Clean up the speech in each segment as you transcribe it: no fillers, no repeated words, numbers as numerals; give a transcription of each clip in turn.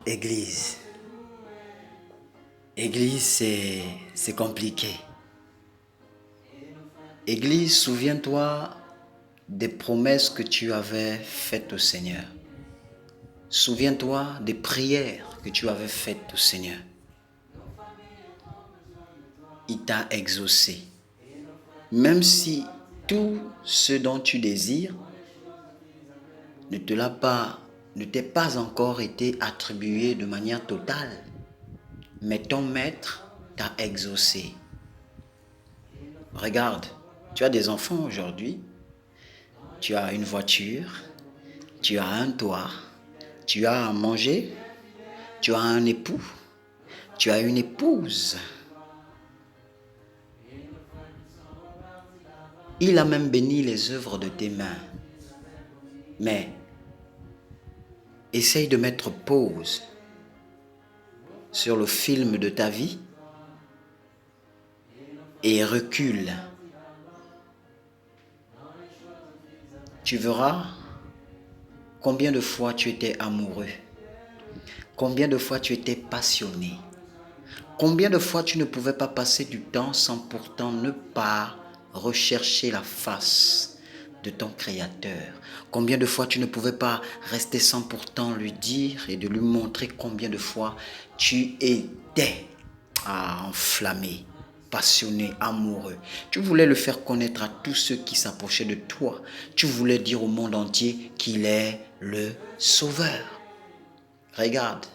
Église. Église, c'est compliqué. Église, souviens-toi des promesses que tu avais faites au Seigneur. Souviens-toi des prières que tu avais faites au Seigneur. Il t'a exaucé. Même si tout ce dont tu désires ne t'est pas encore été attribué de manière totale. Mais ton maître t'a exaucé. Regarde, tu as des enfants aujourd'hui, tu as une voiture, tu as un toit, tu as à manger, tu as un époux, tu as une épouse. Il a même béni les œuvres de tes mains. Mais essaye de mettre pause sur le film de ta vie et recule. Tu verras combien de fois tu étais amoureux, combien de fois tu étais passionné, combien de fois tu ne pouvais pas passer du temps sans pourtant ne pas rechercher la face de ton Créateur. Combien de fois tu ne pouvais pas rester sans pourtant lui dire et de lui montrer combien de fois tu étais enflammé, passionné, amoureux. Tu voulais le faire connaître à tous ceux qui s'approchaient de toi. Tu voulais dire au monde entier qu'il est le Sauveur. Regarde.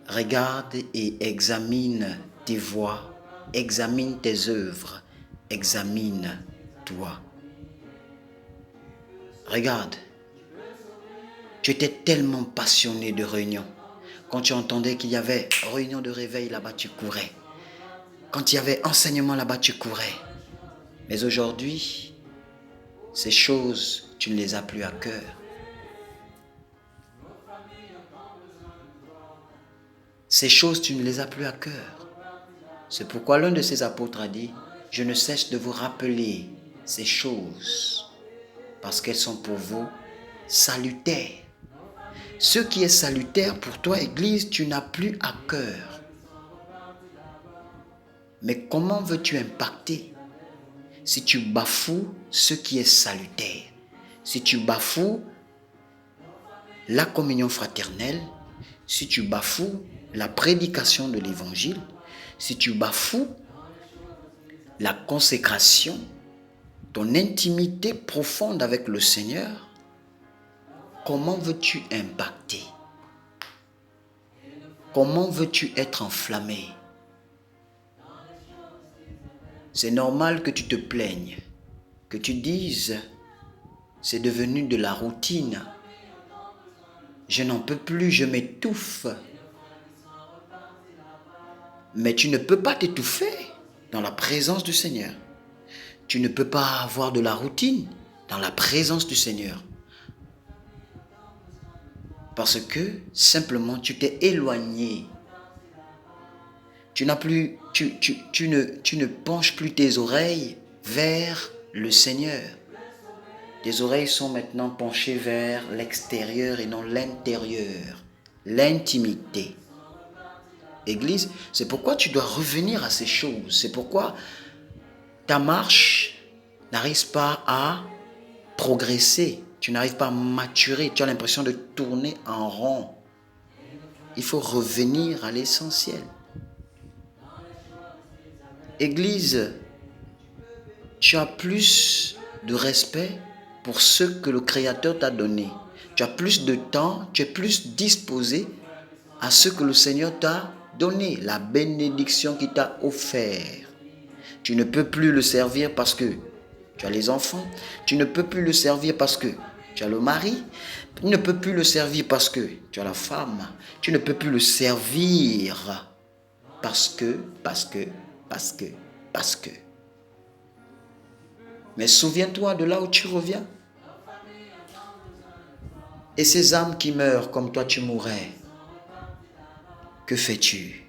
Regarde et examine tes voies, examine tes œuvres, examine-toi. Regarde, tu étais tellement passionné de réunion. Quand tu entendais qu'il y avait réunion de réveil là-bas, tu courais. Quand il y avait enseignement là-bas, tu courais. Mais aujourd'hui, ces choses, tu ne les as plus à cœur. Ces choses, tu ne les as plus à cœur. C'est pourquoi l'un de ces apôtres a dit, « Je ne cesse de vous rappeler ces choses, parce qu'elles sont pour vous salutaires. » Ce qui est salutaire pour toi, Église, tu n'as plus à cœur. Mais comment veux-tu impacter si tu bafoues ce qui est salutaire? Si tu bafoues la communion fraternelle, si tu bafoues la prédication de l'évangile, si tu bafoues la consécration, ton intimité profonde avec le Seigneur, comment veux-tu impacter? Comment veux-tu être enflammé? C'est normal que tu te plaignes, que tu dises, c'est devenu de la routine. Je n'en peux plus, je m'étouffe. Mais tu ne peux pas t'étouffer dans la présence du Seigneur. Tu ne peux pas avoir de la routine dans la présence du Seigneur. Parce que simplement tu t'es éloigné. Tu ne penches plus tes oreilles vers le Seigneur. Tes oreilles sont maintenant penchées vers l'extérieur et non l'intérieur, l'intimité. Église, c'est pourquoi tu dois revenir à ces choses. C'est pourquoi ta marche n'arrive pas à progresser. Tu n'arrives pas à maturer. Tu as l'impression de tourner en rond. Il faut revenir à l'essentiel. Église, tu as plus de respect pour ce que le Créateur t'a donné. Tu as plus de temps, tu es plus disposé à ce que le Seigneur t'a donné, la bénédiction qu'il t'a offert. Tu ne peux plus le servir parce que tu as les enfants. Tu ne peux plus le servir parce que tu as le mari. Tu ne peux plus le servir parce que tu as la femme. Tu ne peux plus le servir parce que. Mais souviens-toi de là où tu reviens. Et ces âmes qui meurent comme toi tu mourrais, que fais-tu?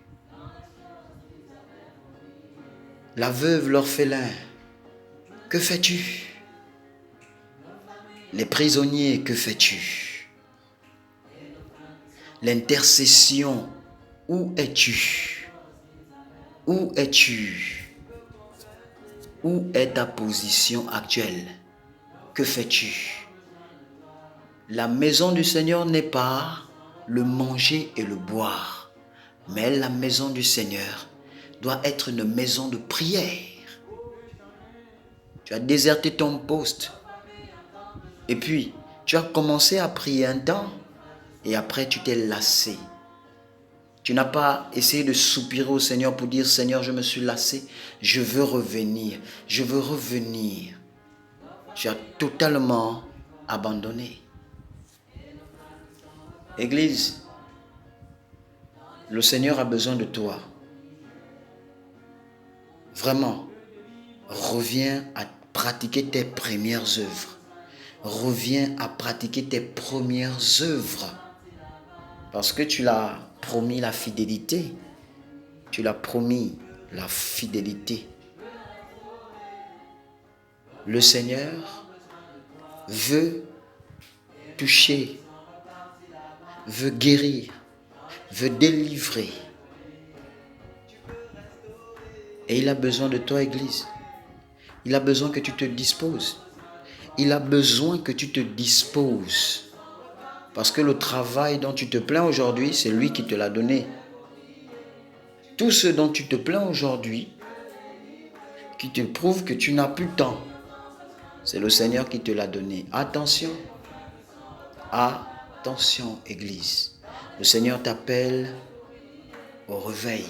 La veuve, l'orphelin, que fais-tu? Les prisonniers, que fais-tu? L'intercession, où es-tu? Où es-tu? Où est ta position actuelle? Que fais-tu? La maison du Seigneur n'est pas le manger et le boire, mais la maison du Seigneur doit être une maison de prière. Tu as déserté ton poste et puis tu as commencé à prier un temps et après tu t'es lassé. Tu n'as pas essayé de soupirer au Seigneur pour dire « Seigneur, je me suis lassé, je veux revenir, je veux revenir ». Tu as totalement abandonné. Église, le Seigneur a besoin de toi. Vraiment, reviens à pratiquer tes premières œuvres. Reviens à pratiquer tes premières œuvres. Parce que tu l'as promis la fidélité. Tu l'as promis la fidélité. Le Seigneur veut toucher, veut guérir, veut délivrer. Et il a besoin de toi, Église. Il a besoin que tu te disposes. Il a besoin que tu te disposes. Parce que le travail dont tu te plains aujourd'hui, c'est lui qui te l'a donné. Tout ce dont tu te plains aujourd'hui, qui te prouve que tu n'as plus de temps, c'est le Seigneur qui te l'a donné. Attention. Attention, Église. Le Seigneur t'appelle au réveil.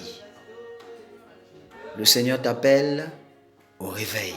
Le Seigneur t'appelle au réveil.